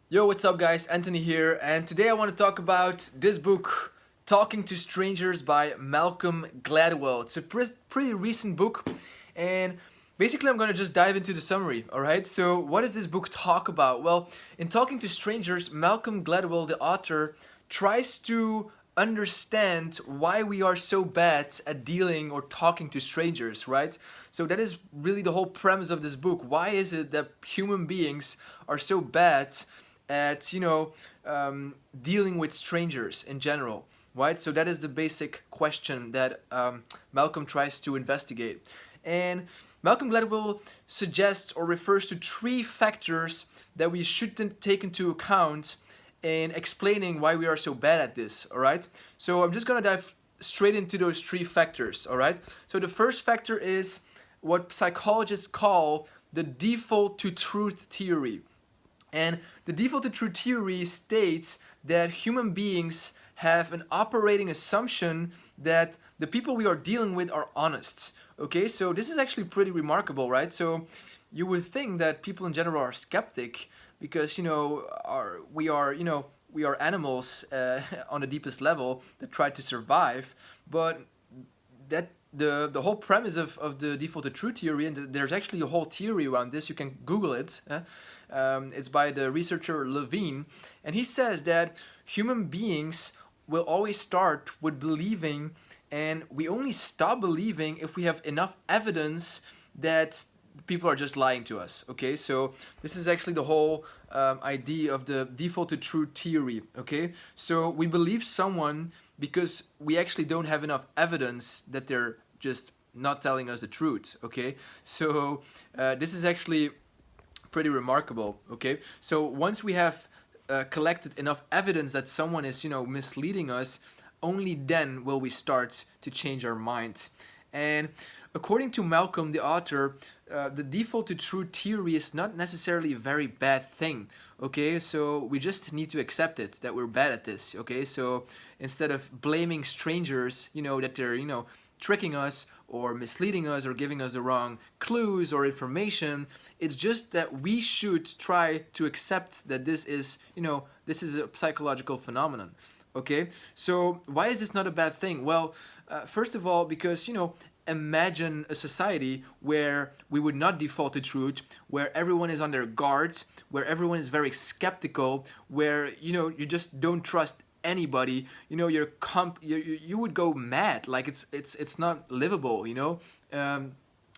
Yo, what's up, guys? Anthony here, and today I want to talk about this book, Talking to Strangers by Malcolm Gladwell. It's a pretty recent book, and basically, I'm going to just dive into the summary, alright? So, what does this book talk about? Well, in Talking to Strangers, Malcolm Gladwell, the author, tries to understand why we are so bad at dealing or talking to strangers, right? So that is really the whole premise of this book. Why is it that human beings are so bad at dealing with strangers in general, right? So that is the basic question that Malcolm tries to investigate. And Malcolm Gladwell suggests or refers to three factors that we should take into account in explaining why we are so bad at this, all right? So I'm just gonna dive straight into those three factors, all right? So the first factor is what psychologists call the default to truth theory. And the default to truth theory states that human beings have an operating assumption that the people we are dealing with are honest. Okay, so this is actually pretty remarkable, right? So you would think that people in general are skeptic because we are animals on the deepest level that try to survive, but that the whole premise of the default to truth theory, and there's actually a whole theory around this. You can Google it. It's by the researcher Levine, and he says that human beings will always start with believing, and we only stop believing if we have enough evidence that people are just lying to us. Okay, so this is actually the whole idea of the default to truth theory. Okay, so we believe someone because we actually don't have enough evidence that they're just not telling us the truth. Okay, so this is actually pretty remarkable. Okay, so once we have collected enough evidence that someone is misleading us, only then will we start to change our mind. And according to Malcolm, the author, the default to truth theory is not necessarily a very bad thing. Okay, so we just need to accept it that we're bad at this. Okay, so instead of blaming strangers, that they're tricking us or misleading us or giving us the wrong clues or information, it's just that we should try to accept that this is a psychological phenomenon. Okay, so why is this not a bad thing? Well, first of all, because imagine a society where we would not default to truth, where everyone is on their guards, where everyone is very skeptical, where you just don't trust anybody. You would go mad. Like it's not livable.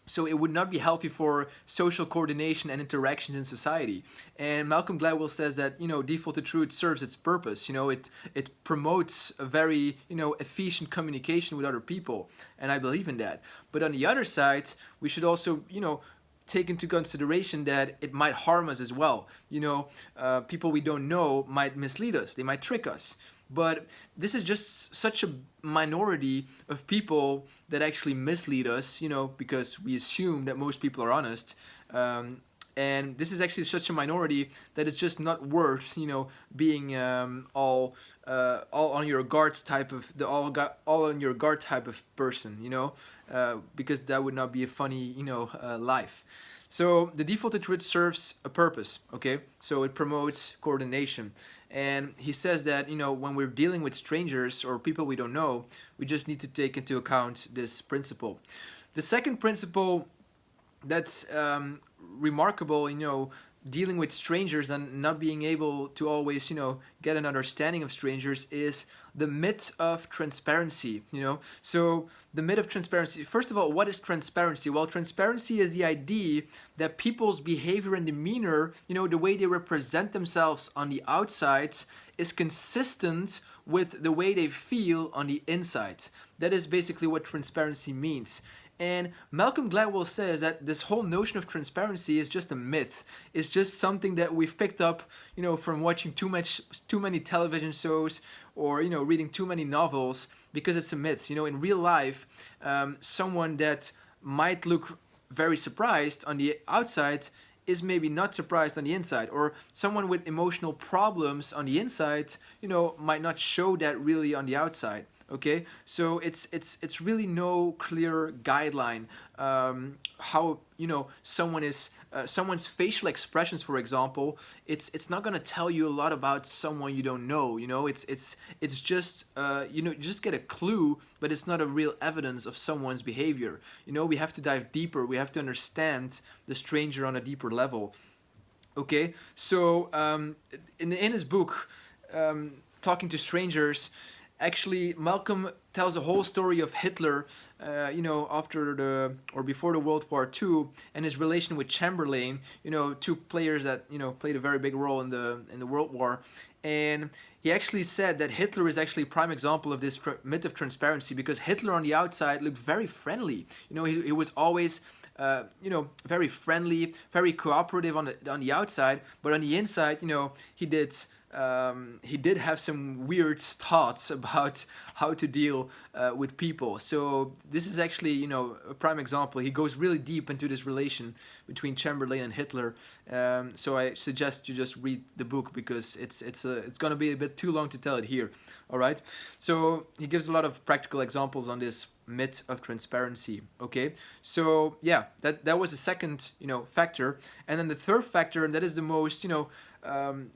So it would not be healthy for social coordination and interactions in society. And Malcolm Gladwell says that default to truth serves its purpose. It promotes a very efficient communication with other people, and I believe in that. But on the other side, we should also take into consideration that it might harm us as well. People we don't know might mislead us. They might trick us. But this is just such a minority of people that actually mislead us, because we assume that most people are honest. And this is actually such a minority that it's just not worth, being all on your guard type of all on your guard type of person, because that would not be a funny, life. So the default to truth serves a purpose. Okay, so it promotes coordination. And he says that when we're dealing with strangers or people we don't know, we just need to take into account this principle. The second principle that's remarkable, dealing with strangers and not being able to always, get an understanding of strangers, is the myth of transparency. So the myth of transparency. First of all, what is transparency? Well, transparency is the idea that people's behavior and demeanor, the way they represent themselves on the outside, is consistent with the way they feel on the inside. That is basically what transparency means. And Malcolm Gladwell says that this whole notion of transparency is just a myth. It's just something that we've picked up, from watching too many television shows or reading too many novels, because it's a myth. In real life, someone that might look very surprised on the outside is maybe not surprised on the inside, or someone with emotional problems on the inside, might not show that really on the outside. Okay, so it's really no clear guideline how someone is someone's facial expressions, for example, it's not gonna tell you a lot about someone you don't know. You know, it's just you know, you just get a clue, but it's not a real evidence of someone's behavior. You know, we have to dive deeper. We have to understand the stranger on a deeper level. Okay, so in his book, Talking to Strangers, actually Malcolm tells a whole story of Hitler, you know, after the or before the World War II, and his relation with Chamberlain. You know, two players that, you know, played a very big role in the World War, and he actually said that Hitler is actually a prime example of this myth of transparency, because Hitler on the outside looked very friendly. You know, he was always you know, very friendly, very cooperative on the outside, but on the inside, you know, he did have some weird thoughts about how to deal with people. So this is actually, you know, a prime example. He goes really deep into this relation between Chamberlain and Hitler. So I suggest you just read the book, because it's gonna be a bit too long to tell it here. All right. So he gives a lot of practical examples on this myth of transparency. Okay, so yeah, that was the second, you know, factor. And then the third factor, and that is the most, you know,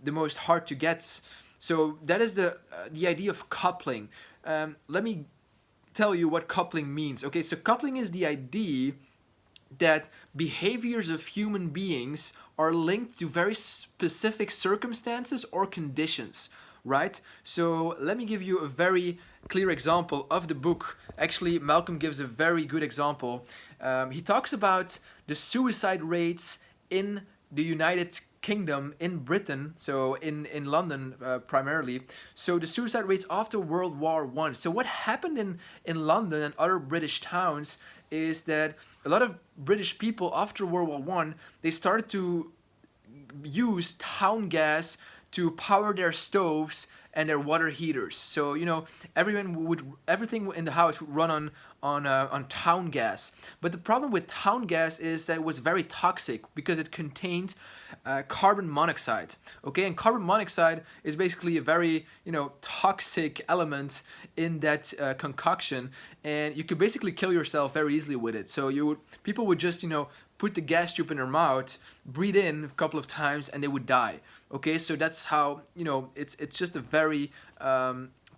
the most hard to get. So that is the idea of coupling. Let me tell you what coupling means. Okay, so coupling is the idea that behaviors of human beings are linked to very specific circumstances or conditions, right? So let me give you a very clear example of the book. Actually, Malcolm gives a very good example. He talks about the suicide rates in the United Kingdom, in Britain, so in London primarily. So the suicide rates after World War I. So what happened in London and other British towns is that a lot of British people after World War I, they started to use town gas to power their stoves and their water heaters. So, you know, everything in the house would run on town gas. But the problem with town gas is that it was very toxic, because it contained carbon monoxide. Okay, and carbon monoxide is basically a very, you know, toxic element in that concoction, and you could basically kill yourself very easily with it. So people would just, you know, put the gas tube in their mouth, breathe in a couple of times, and they would die. Okay, so that's how, you know, it's just a very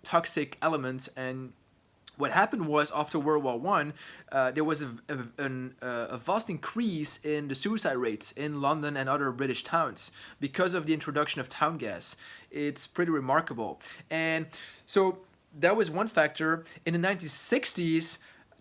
toxic element. And what happened was, after World War I, there was a vast increase in the suicide rates in London and other British towns because of the introduction of town gas. It's pretty remarkable. And so that was one factor. In the 1960s,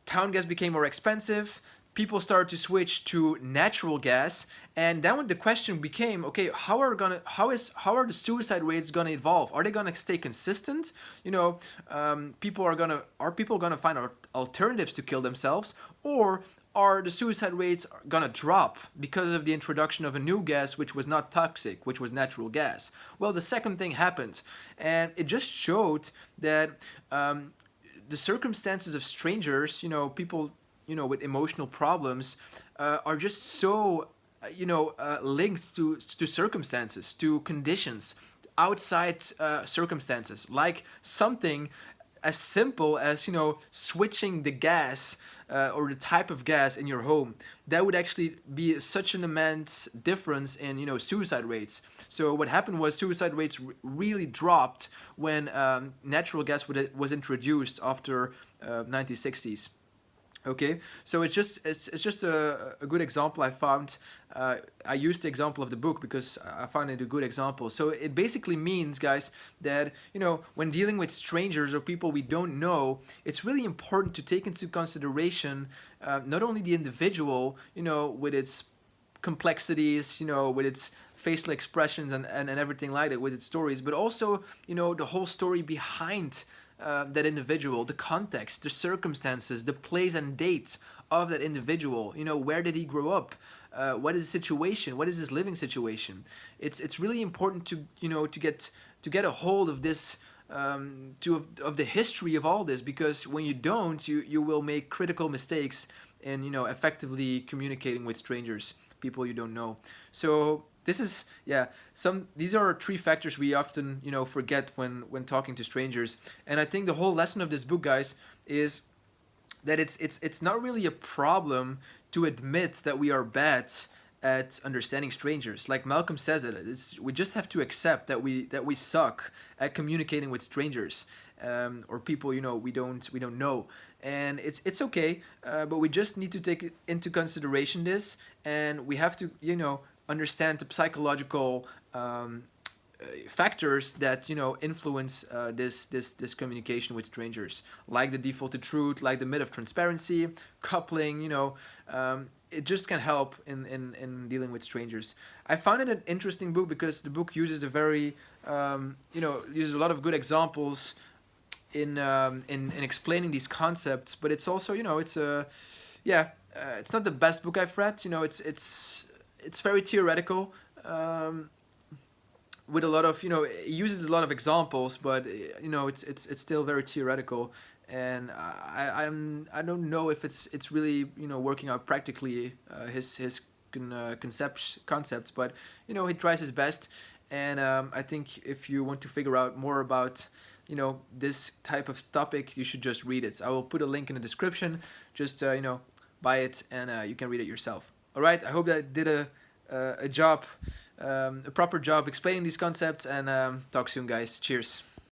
town gas became more expensive. People started to switch to natural gas, and then when the question became, okay, how are the suicide rates gonna evolve? Are they gonna stay consistent? You know, are people gonna find alternatives to kill themselves, or are the suicide rates gonna drop because of the introduction of a new gas which was not toxic, which was natural gas? Well, the second thing happened, and it just showed that the circumstances of strangers, you know, people, you know, with emotional problems, are just so, you know, linked to circumstances, to conditions, outside circumstances, like something as simple as, you know, switching the gas or the type of gas in your home. That would actually be such an immense difference in, you know, suicide rates. So what happened was suicide rates really dropped when natural gas was introduced after 1960s. Okay, so it's just a good example I found. I used the example of the book because I found it a good example. So it basically means, guys, that, you know, when dealing with strangers or people we don't know, it's really important to take into consideration not only the individual, you know, with its complexities, you know, with its facial expressions and everything like that, with its stories, but also, you know, the whole story behind that individual, the context, the circumstances, the place and date of that individual. You know, where did he grow up? What is his situation? What is his living situation? It's really important to, you know, to get a hold of this, of the history of all this, because when you don't, you will make critical mistakes in, you know, effectively communicating with strangers, people you don't know. So this is, yeah, these are three factors we often, you know, forget when talking to strangers. And I think the whole lesson of this book, guys, is that it's not really a problem to admit that we are bad at understanding strangers. Like Malcolm says it, we just have to accept that we suck at communicating with strangers, or people we don't know, and it's okay. But we just need to take into consideration this, and we have to understand the psychological factors that influence this communication with strangers, like the default to truth, like the myth of transparency, coupling. It just can help in dealing with strangers. I found it an interesting book because the book uses a very uses a lot of good examples in explaining these concepts, but it's also it's a it's not the best book I've read. It's very theoretical. With a lot of it uses a lot of examples, but it's still very theoretical, and I don't know if it's really working out practically, his concepts, but he tries his best, and I think if you want to figure out more about this type of topic, you should just read it. I will put a link in the description. Just buy it, and you can read it yourself. All right, I hope that I did a job, a proper job explaining these concepts, and talk soon, guys. Cheers.